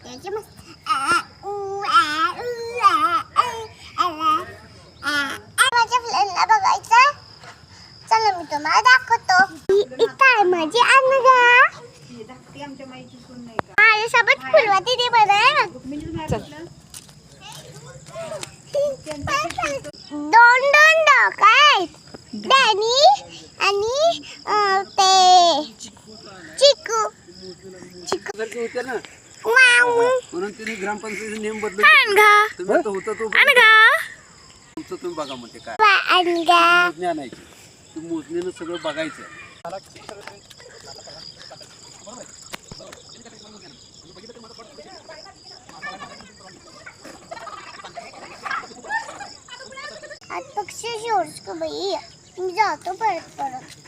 त्याची मस्त माझ्या फ्रेंडला बघायचं. चला मी तुम्हाला दाखवतो. इथं आहे माझी अनघा. माझ्यासोबत फुलवा तिथे बरं. दोन दोन डॉग आहेत. डॅनी आणि ते चिकू चिकू होते ना म्हणून तिने ग्रामपंचायतीचा नियम बदलून तुम्ही आता होता तो तुमचं तुम्ही बघा म्हणते काय मोजणी आणायची. तू मोजणीनं सगळं बघायचं. आज पक्षी शोर्स को बाई मी जातो परत.